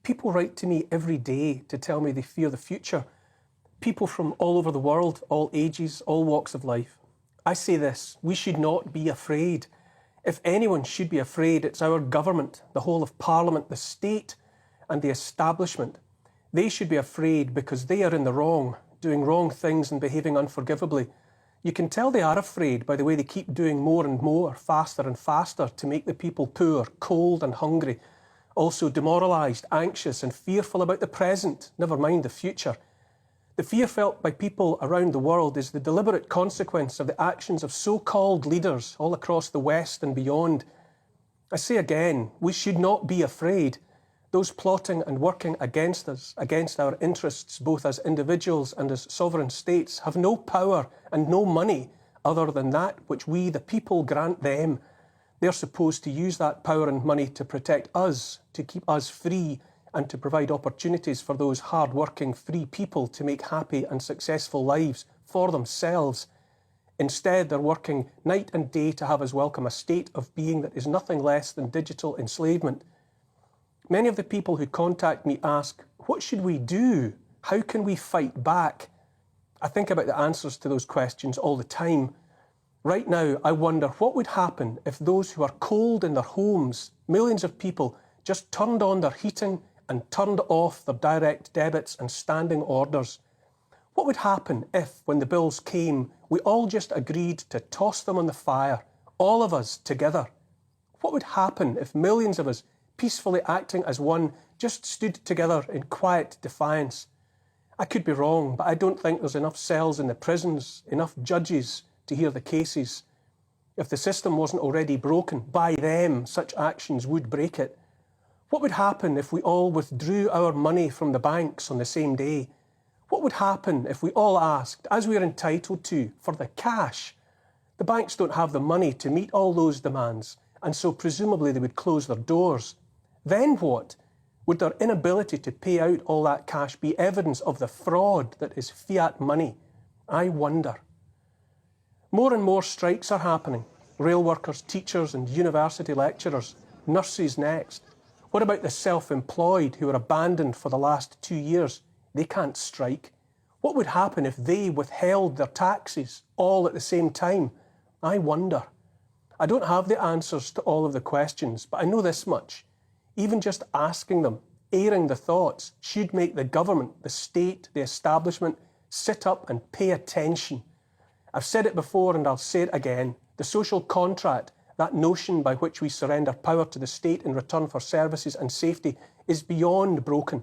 People write to me every day to tell me they fear the future. People from all over the world, all ages, all walks of life. I say this, we should not be afraid. If anyone should be afraid, it's our government, the whole of Parliament, the state and the establishment. They should be afraid because they are in the wrong, doing wrong things and behaving unforgivably. You can tell they are afraid by the way they keep doing more and more, faster and faster, to make the people poor, cold and hungry, also demoralised, anxious and fearful about the present, never mind the future. The fear felt by people around the world is the deliberate consequence of the actions of so-called leaders all across the West and beyond. I say again, we should not be afraid. Those plotting and working against us, against our interests, both as individuals and as sovereign states, have no power and no money other than that which we, the people, grant them. They're supposed to use that power and money to protect us, to keep us free, and to provide opportunities for those hard-working, free people to make happy and successful lives for themselves. Instead, they're working night and day to have us welcome a state of being that is nothing less than digital enslavement. Many of the people who contact me ask, what should we do? How can we fight back? I think about the answers to those questions all the time. Right now, I wonder what would happen if those who are cold in their homes, millions of people, just turned on their heating and turned off their direct debits and standing orders. What would happen if, when the bills came, we all just agreed to toss them on the fire, all of us together? What would happen if millions of us, peacefully acting as one, just stood together in quiet defiance? I could be wrong, but I don't think there's enough cells in the prisons, enough judges to hear the cases. If the system wasn't already broken by them, such actions would break it. What would happen if we all withdrew our money from the banks on the same day? What would happen if we all asked, as we are entitled to, for the cash? The banks don't have the money to meet all those demands, and so presumably they would close their doors. Then what? Would their inability to pay out all that cash be evidence of the fraud that is fiat money? I wonder. More and more strikes are happening. Rail workers, teachers and university lecturers. Nurses next. What about the self-employed who were abandoned for the last 2 years? They can't strike. What would happen if they withheld their taxes all at the same time? I wonder. I don't have the answers to all of the questions, but I know this much. Even just asking them, airing the thoughts, should make the government, the state, the establishment sit up and pay attention. I've said it before and I'll say it again. The social contract, that notion by which we surrender power to the state in return for services and safety, is beyond broken.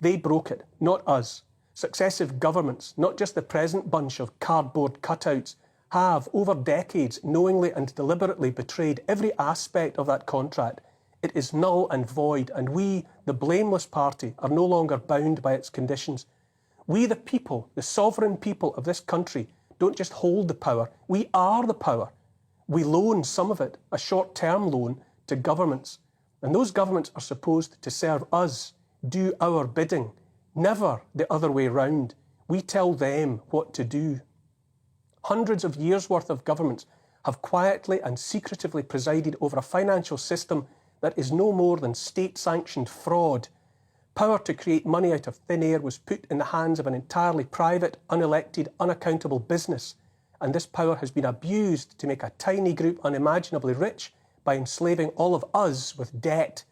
They broke it, not us. Successive governments, not just the present bunch of cardboard cutouts, have, over decades, knowingly and deliberately betrayed every aspect of that contract. It is null and void, and we, the blameless party, are no longer bound by its conditions. We, the people, the sovereign people of this country, don't just hold the power, we are the power. We loan some of it, a short-term loan, to governments, and those governments are supposed to serve us, do our bidding, never the other way round. We tell them what to do. Hundreds of years' worth of governments have quietly and secretively presided over a financial system that is no more than state-sanctioned fraud. Power to create money out of thin air was put in the hands of an entirely private, unelected, unaccountable business, and this power has been abused to make a tiny group unimaginably rich by enslaving all of us with debt.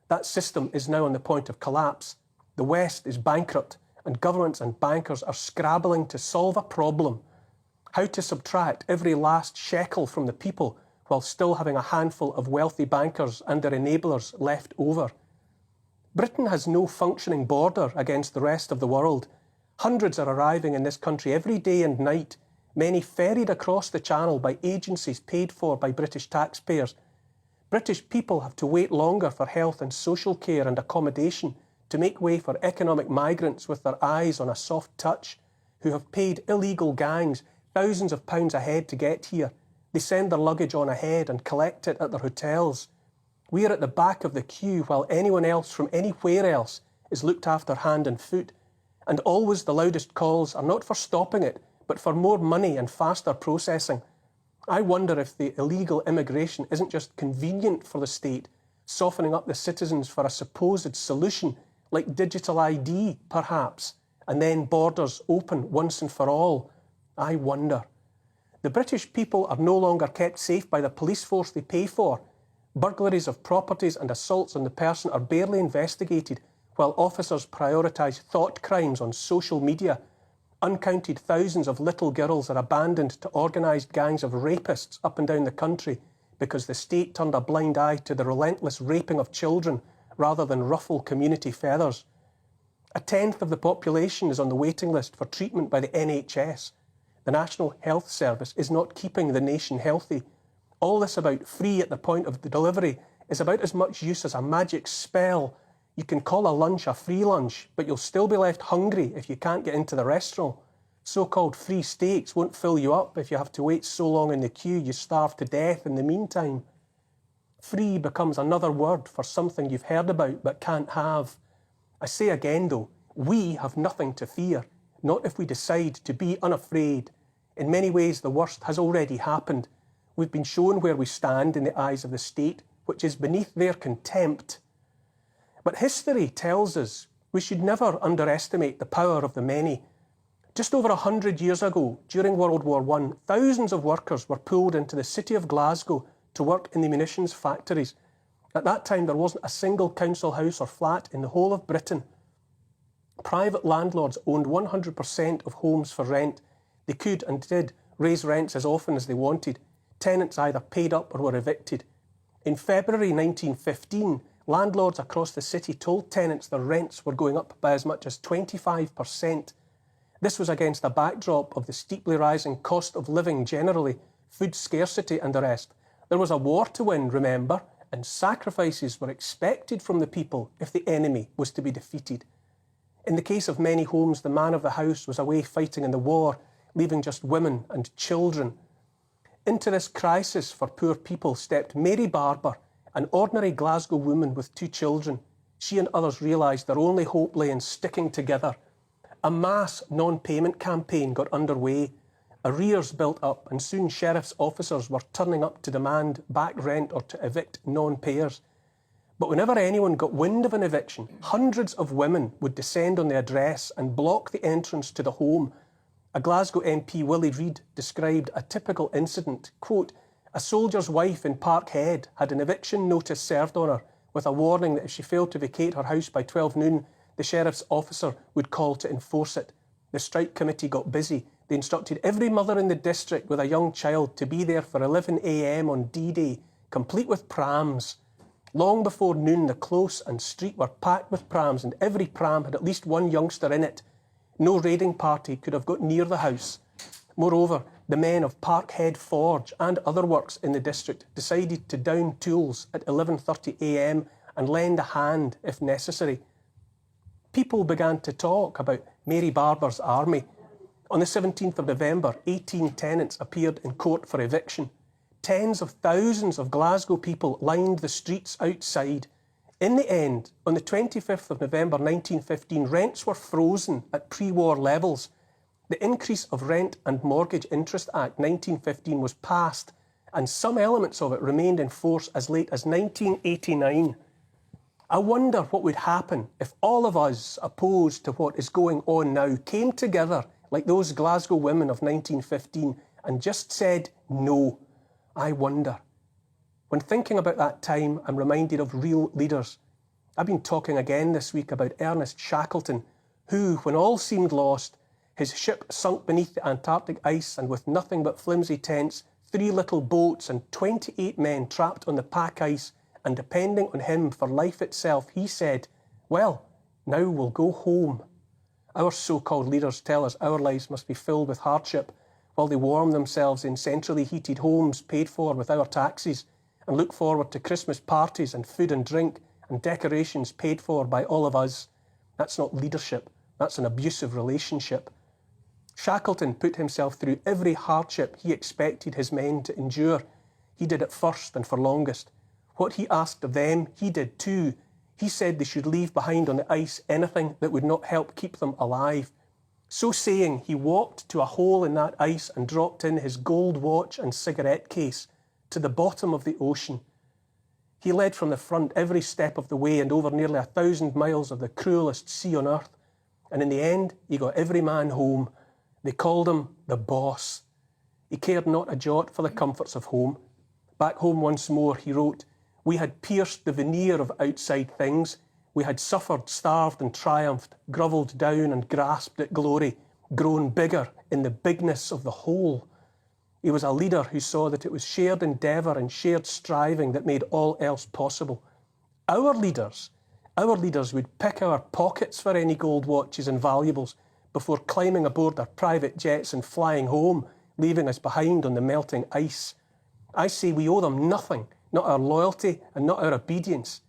That system is now on the point of collapse. The West is bankrupt, and governments and bankers are scrabbling to solve a problem: how to subtract every last shekel from the people while still having a handful of wealthy bankers and their enablers left over. Britain has no functioning border against the rest of the world. Hundreds are arriving in this country every day and night, many ferried across the Channel by agencies paid for by British taxpayers. British people have to wait longer for health and social care and accommodation to make way for economic migrants with their eyes on a soft touch, who have paid illegal gangs thousands of pounds a head to get here. They send their luggage on ahead and collect it at their hotels. We are at the back of the queue while anyone else from anywhere else is looked after hand and foot. And always the loudest calls are not for stopping it, but for more money and faster processing. I wonder if the illegal immigration isn't just convenient for the state, softening up the citizens for a supposed solution like digital ID, perhaps, and then borders open once and for all? I wonder. The British people are no longer kept safe by the police force they pay for. Burglaries of properties and assaults on the person are barely investigated, while officers prioritise thought crimes on social media. Uncounted thousands of little girls are abandoned to organised gangs of rapists up and down the country because the state turned a blind eye to the relentless raping of children rather than ruffle community feathers. A tenth of the population is on the waiting list for treatment by the NHS. The National Health Service is not keeping the nation healthy. All this about free at the point of the delivery is about as much use as a magic spell. You can call a lunch a free lunch, but you'll still be left hungry if you can't get into the restaurant. So-called free steaks won't fill you up if you have to wait so long in the queue you starve to death in the meantime. Free becomes another word for something you've heard about but can't have. I say again though, we have nothing to fear, not if we decide to be unafraid. In many ways the worst has already happened. We've been shown where we stand in the eyes of the state, which is beneath their contempt. But history tells us we should never underestimate the power of the many. Just over 100 years ago, during World War I, thousands of workers were pulled into the city of Glasgow to work in the munitions factories. At that time, there wasn't a single council house or flat in the whole of Britain. Private landlords owned 100% of homes for rent. They could and did raise rents as often as they wanted. Tenants either paid up or were evicted. In February 1915, landlords across the city told tenants their rents were going up by as much as 25%. This was against a backdrop of the steeply rising cost of living generally, food scarcity and the rest. There was a war to win, remember, and sacrifices were expected from the people if the enemy was to be defeated. In the case of many homes, the man of the house was away fighting in the war, leaving just women and children. Into this crisis for poor people stepped Mary Barber, an ordinary Glasgow woman with 2 children. She and others realised their only hope lay in sticking together. A mass non-payment campaign got underway. Arrears built up and soon sheriff's officers were turning up to demand back rent or to evict non-payers. But whenever anyone got wind of an eviction, hundreds of women would descend on the address and block the entrance to the home. A Glasgow MP, Willie Reid, described a typical incident. Quote, "A soldier's wife in Parkhead had an eviction notice served on her with a warning that if she failed to vacate her house by 12 noon, the sheriff's officer would call to enforce it. The strike committee got busy. They instructed every mother in the district with a young child to be there for 11 a.m. on D-Day, complete with prams. Long before noon, the close and street were packed with prams, and every pram had at least one youngster in it. No raiding party could have got near the house. Moreover, the men of Parkhead Forge and other works in the district decided to down tools at 11:30 a.m. and lend a hand if necessary. People began to talk about Mary Barber's army. On the 17th of November, 18 tenants appeared in court for eviction. Tens of thousands of Glasgow people lined the streets outside. In the end, on the 25th of November 1915, rents were frozen at pre-war levels. The Increase of Rent and Mortgage Interest Act 1915 was passed, and some elements of it remained in force as late as 1989. I wonder what would happen if all of us opposed to what is going on now came together like those Glasgow women of 1915 and just said no. I wonder. When thinking about that time, I'm reminded of real leaders. I've been talking again this week about Ernest Shackleton, who, when all seemed lost, his ship sunk beneath the Antarctic ice and with nothing but flimsy tents, 3 little boats and 28 men trapped on the pack ice and depending on him for life itself, he said, "Well, now we'll go home." Our so-called leaders tell us our lives must be filled with hardship while they warm themselves in centrally heated homes paid for with our taxes and look forward to Christmas parties and food and drink and decorations paid for by all of us. That's not leadership. That's an abusive relationship. Shackleton put himself through every hardship he expected his men to endure. He did it first and for longest. What he asked of them, he did too. He said they should leave behind on the ice anything that would not help keep them alive. So saying, he walked to a hole in that ice and dropped in his gold watch and cigarette case to the bottom of the ocean. He led from the front every step of the way and over nearly 1,000 miles of the cruelest sea on earth. And in the end, he got every man home. They called him the boss. He cared not a jot for the comforts of home. Back home once more, he wrote, we had pierced the veneer of outside things. We had suffered, starved and triumphed, grovelled down and grasped at glory, grown bigger in the bigness of the whole. He was a leader who saw that it was shared endeavour and shared striving that made all else possible. Our leaders would pick our pockets for any gold watches and valuables before climbing aboard their private jets and flying home, leaving us behind on the melting ice. I say we owe them nothing, not our loyalty and not our obedience.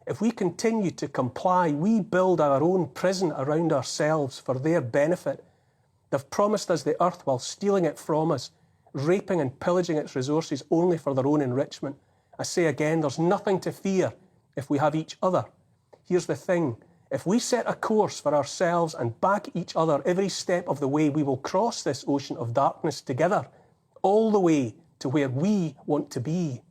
If we continue to comply, we build our own prison around ourselves for their benefit. They've promised us the earth while stealing it from us, raping and pillaging its resources only for their own enrichment. I say again, there's nothing to fear if we have each other. Here's the thing, if we set a course for ourselves and back each other every step of the way, we will cross this ocean of darkness together, all the way to where we want to be.